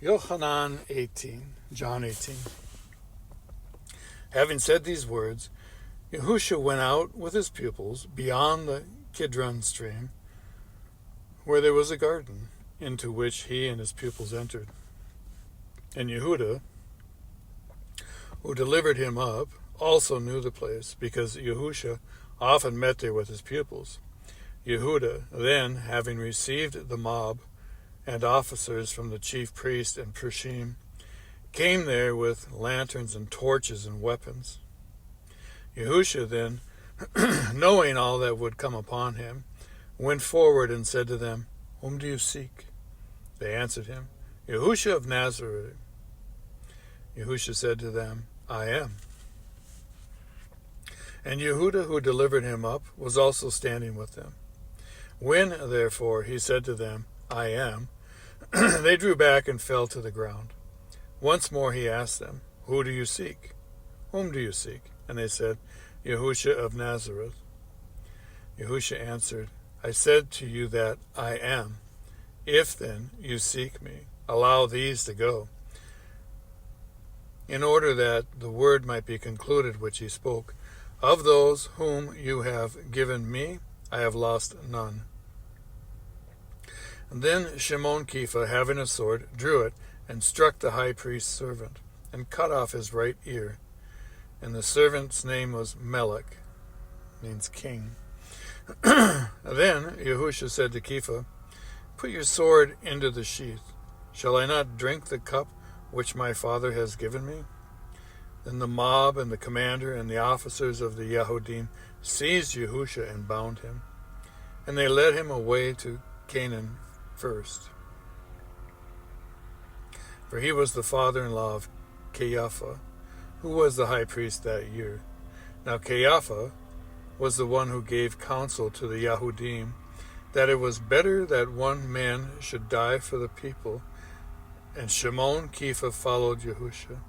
John 18. Having said these words, Yahusha went out with his pupils beyond the Kidron stream, where there was a garden, into which he and his pupils entered. And Yehuda, who delivered him up, also knew the place, because Yahusha often met there with his pupils. Yehuda then, having received the mob and officers from the chief priest and Prushim, came there with lanterns and torches and weapons. Yahusha then, knowing all that would come upon him, went forward and said to them, "Whom do you seek?" They answered him, "Yahusha of Nazareth." Yahusha said to them, "I am." And Yehuda, who delivered him up, was also standing with them. When, therefore, he said to them, "I am," they drew back and fell to the ground. Once more he asked them, "Who do you seek? Whom do you seek?" And they said, "Yahusha of Nazareth." Yahusha answered, "I said to you that I am. If then you seek me, allow these to go." In order that the word might be concluded which he spoke, "Of those whom you have given me, I have lost none." And then Shimon Kepha, having a sword, drew it, and struck the high priest's servant, and cut off his right ear. And the servant's name was Melech, means king. Then Yahusha said to Kepha, "Put your sword into the sheath. Shall I not drink the cup which my Father has given me?" Then the mob and the commander and the officers of the Yahudim seized Yahusha and bound him. And they led him away to Canaan first, for he was the father-in-law of Caiaphas, who was the high priest that year. Now Caiaphas was the one who gave counsel to the Yahudim that it was better that one man should die for the people. And Shimon Kepha followed Yahusha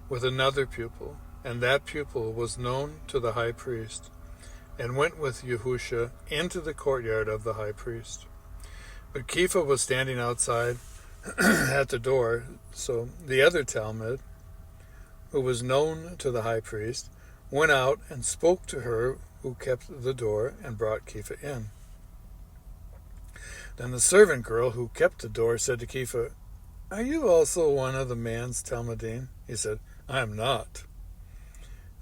with another pupil, and that pupil was known to the high priest, and went with Yahusha into the courtyard of the high priest. But Kepha was standing outside at the door, so the other Talmud, who was known to the high priest, went out and spoke to her who kept the door, and brought Kepha in. Then the servant girl who kept the door said to Kepha, "Are you also one of the man's Talmudim?" He said, "I am not."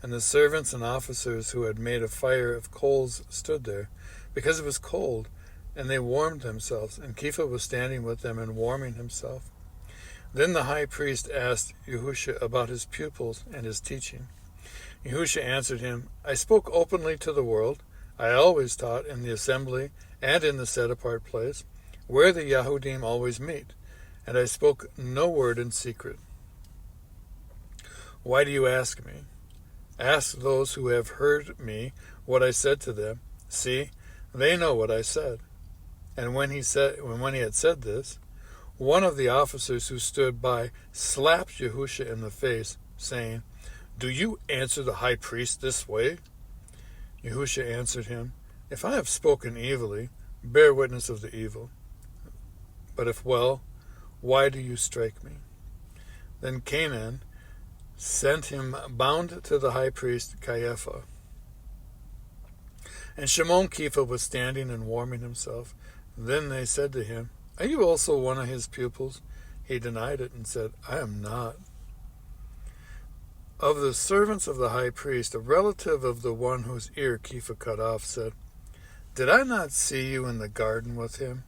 And the servants and officers who had made a fire of coals stood there, because it was cold, and they warmed themselves, and Kepha was standing with them and warming himself. Then the high priest asked Yahusha about his pupils and his teaching. Yahusha answered him, "I spoke openly to the world. I always taught in the assembly and in the set-apart place, where the Yahudim always meet, and I spoke no word in secret. Why do you ask me? Ask those who have heard me what I said to them. See, they know what I said." And when he had said this, one of the officers who stood by slapped Yahusha in the face, saying, "Do you answer the high priest this way?" Yahusha answered him, "If I have spoken evilly, bear witness of the evil. But if well, why do you strike me?" Then Canaan sent him bound to the high priest Caiaphas. And Shimon Kepha was standing and warming himself. Then they said to him, "Are you also one of his pupils?" He denied it and said, "I am not." Of the servants of the high priest, a relative of the one whose ear Kepha cut off said, "Did I not see you in the garden with him?"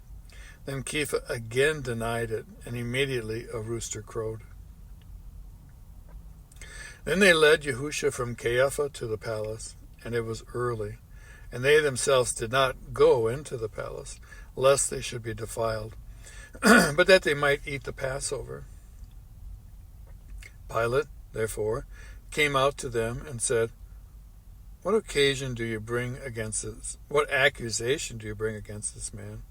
Then Kepha again denied it, and immediately a rooster crowed. Then they led Yahusha from Caiaphas to the palace, and it was early, and they themselves did not go into the palace, lest they should be defiled, but that they might eat the Passover. Pilate, therefore, came out to them and said, What accusation do you bring against this man?"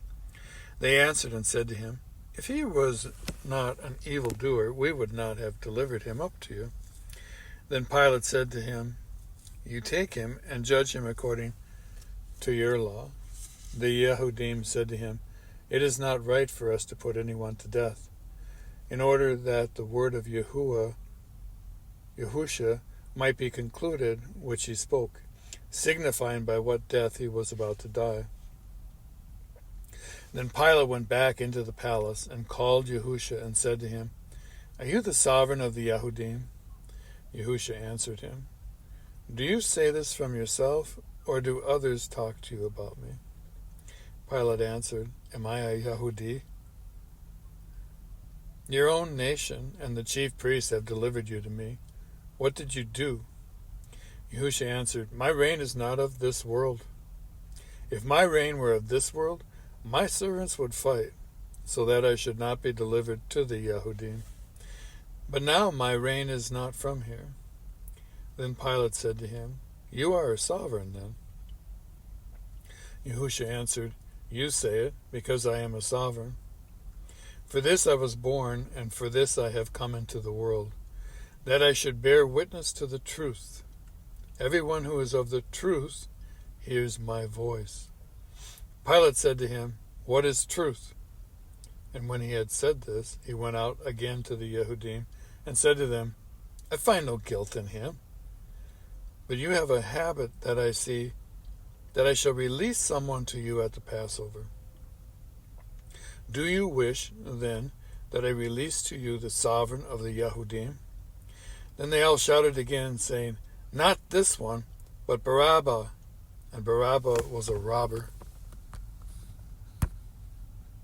They answered and said to him, "If he was not an evildoer, we would not have delivered him up to you." Then Pilate said to him, "You take him and judge him according to your law." The Yahudim said to him, "It is not right for us to put anyone to death." in order that the word of Yahusha might be concluded, which he spoke, signifying by what death he was about to die. Then Pilate went back into the palace and called Yahusha and said to him, "Are you the sovereign of the Yahudim?" Yahusha answered him, "Do you say this from yourself, or do others talk to you about me?" Pilate answered, "Am I a Yahudi? Your own nation and the chief priests have delivered you to me. What did you do?" Yahusha answered, "My reign is not of this world. If my reign were of this world, my servants would fight, so that I should not be delivered to the Yahudim. But now my reign is not from here." Then Pilate said to him, "You are a sovereign then." Yahusha answered, "You say it, because I am a sovereign. For this I was born, and for this I have come into the world, that I should bear witness to the truth. Everyone who is of the truth hears my voice." Pilate said to him, "What is truth?" And when he had said this, he went out again to the Yahudim and said to them, "I find no guilt in him. But you have a habit that I see, that I shall release someone to you at the Passover. Do you wish, then, that I release to you the sovereign of the Yahudim?" Then they all shouted again, saying, "Not this one, but Barabbas." And Barabbas was a robber.